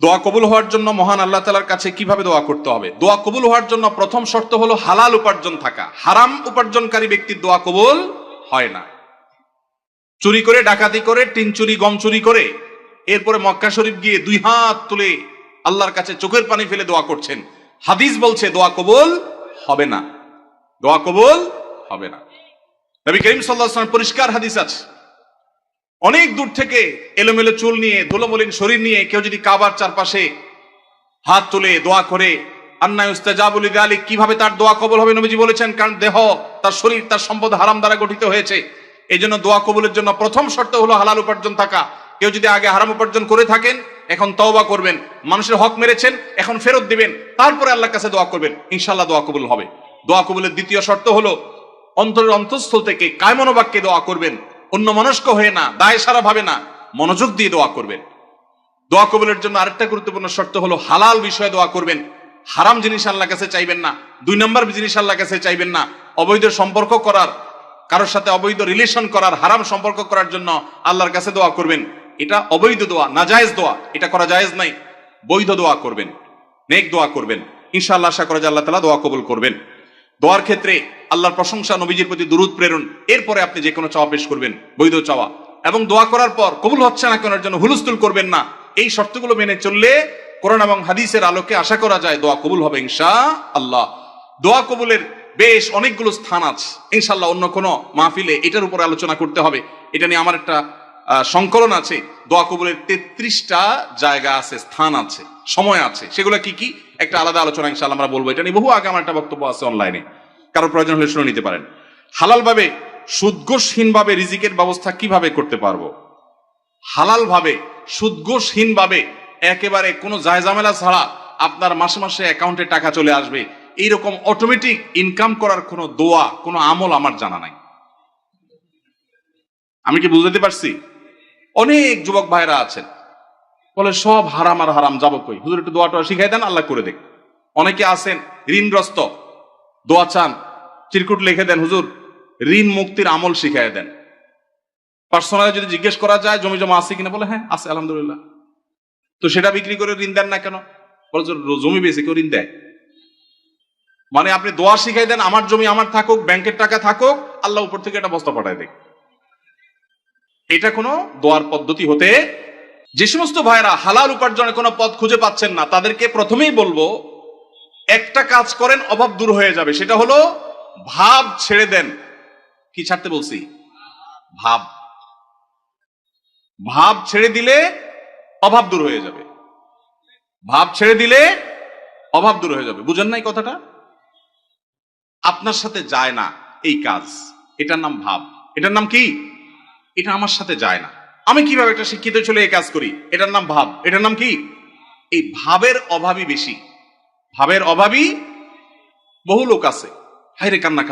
দোয়া কবুল হওয়ার জন্য মহান আল্লাহ তাআলার কাছে কিভাবে দোয়া করতে হবে? দোয়া কবুল হওয়ার জন্য প্রথম শর্ত হলো হালাল উপার্জন থাকা। হারাম উপার্জনকারী ব্যক্তির দোয়া কবুল হয় না। চুরি করে, ডাকাতি করে, টিন চুরি, গম চুরি করে এরপরে মক্কা শরীফ গিয়ে 2 হাত তুলে আল্লাহর কাছে চোখের পানি ফেলে দোয়া করছেন, হাদিস বলছে দোয়া কবুল হবে না। দোয়া কবুল হবে না। নবী করিম সাল্লাল্লাহু আলাইহি ওয়াসাল্লাম পরিষ্কার হাদিস আছে, অনেক দূর থেকে এলোমেলো চুল নিয়ে, ধুলোমলিন শরীর নিয়ে কেউ যদি কাবার চারপাশে হাত তুলে দোয়া করে, আন্না ইউস্তাজাবু লিযালিক, কিভাবে তার দোয়া কবুল হবে? নবীজি বলেছেন, কারণ দেহ, তার শরীর, তার সম্পদ হারাম দ্বারা গঠিত হয়েছে। এই জন্য দোয়া কবুলের জন্য প্রথম শর্ত হলো হালাল উপার্জন থাকা। কেউ যদি আগে হারাম উপার্জন করে থাকেন, এখন তওবা করবেন, মানুষের হক মেরেছেন, এখন ফেরত দিবেন, তারপরে আল্লাহর কাছে দোয়া করবেন, ইনশাআল্লাহ দোয়া কবুল হবে। দোয়া কবুলের দ্বিতীয় শর্ত হলো অন্তরের অন্তঃস্থল থেকে কায়মনোবাক্যে দোয়া করবেন, অন্য মনস্ক হয়ে না, দায় সারা ভাবে না, মনোযোগ দিয়ে দোয়া করবেন। দোয়া কবুলের জন্য আরেকটা গুরুত্বপূর্ণ শর্ত হলো হালাল বিষয়ে দোয়া করবেন। হারাম জিনিস আল্লাহর কাছে চাইবেন না, 2 নম্বর জিনিস আল্লাহর কাছে চাইবেন না। অবৈধ সম্পর্ক করার, কারোর সাথে অবৈধ রিলেশন করার, হারাম সম্পর্ক করার জন্য আল্লাহর কাছে দোয়া করবেন, এটা অবৈধ দোয়া, নাজায়েজ দোয়া, এটা করা জায়েজ নাই। বৈধ দোয়া করবেন, নেক দোয়া করবেন, ইনশাআল্লাহ আশা করা যায় আল্লাহ তাআলা দোয়া কবুল করবেন। দোয়ার ক্ষেত্রে আল্লাহর প্রশংসা, নবীজির প্রতি দুরূদ প্রেরণ, এরপরে আপনি যে কোনো চাওয়া পেশ করবেন, বৈধ চাওয়া। এবং দোয়া করার পর কবুল হচ্ছে না কেনার জন্য হুলস্থুল করবেন না। এই শর্তগুলো মেনে চললে কোরআন এবং হাদিসের আলোকে আশা করা যায় দোয়া কবুল হবে ইনশাআল্লাহ। দোয়া কবুলের বেশ অনেকগুলো স্থান আছে, ইনশাআল্লাহ অন্য কোনো মাহফিলে এটার উপর আলোচনা করতে হবে। এটা নিয়ে আমার একটা সংকলন আছে। দোয়া কবুলের 33টা জায়গা আছে, স্থান আছে, সময় আছে। সেগুলো কি কি একটা আলাদা আলোচনা ইনশাআল্লাহ আমরা বলবো। এটা নিয়ে বহু আগে আমার একটা বক্তব্য আছে অনলাইনে, কারোর প্রয়োজন হলে শুনে নিতে পারেন। হালাল ভাবে, সুদঘোষহীন ভাবে রিজিকের ব্যবস্থা কিভাবে করতে পারবো? হালাল ভাবে, সুদঘোষহীন ভাবে, একেবারে কোনো জায়জামেলা ছাড়া আপনার মাসে মাসে অ্যাকাউন্টে টাকা চলে আসবে, এইরকম অটোমেটিক ইনকাম করার কোনো দোয়া, কোনো আমল আমার জানা নাই। আমি কি বুঝতে পারছি? অনেক যুবক ভাইরা আছেন বলে সব হারাম আর হারাম, যাবো কই? হুজুর একটু দোয়াটা শিখাই দেন, আল্লাহ করে দেখ। অনেকে আছেন ঋণগ্রস্ত, দোয়া চান, চিরকুট লিখে দেন, হুজুর ঋণ মুক্তির আমল শিখাই দেন। পার্সোনালি যদি জিজ্ঞেস করা যায় জমি জমা আছে কিনা, বলে হ্যাঁ আছে আলহামদুলিল্লাহ। তো সেটা বিক্রি করে ঋণ দেন না কেন? বলে জমি বেশি কেউ ঋণ দেয়? মানে আপনি দোয়া শিখাই দেন, আমার জমি আমার থাকুক, ব্যাংকের টাকা থাকুক, আল্লাহ উপর থেকে একটা বস্তা পাঠায় দেখ। এটা কোনো দোয়ার পদ্ধতি হতে। যে সমস্ত ভাইরা হালাল উপার্জনের কোনো পথ খুঁজে পাচ্ছেন না, তাদেরকে প্রথমেই বলবো একটা কাজ করেন, অভাব দূর হয়ে যাবে। সেটা হলো ভাব ছেড়ে দেন। কি ছাড়তে বলছি? ভাব। ভাব ছেড়ে দিলে অভাব দূর হয়ে যাবে। ভাব ছেড়ে দিলে অভাব দূর হয়ে যাবে। বুঝেন নাই কথাটা? আপনার সাথে যায় না এই কাজ, এটার নাম ভাব। এটার নাম কি? এটা আমার সাথে যায় না। আমি কিভাবে একটা শিক্ষিত ছেলে এই কাজ করি? এটার নাম ভাব। এটার নাম কি? এই ভাবের অভাবই বেশি। ভাবের অভাবই বহু লোক আছে, হায়রে কান্না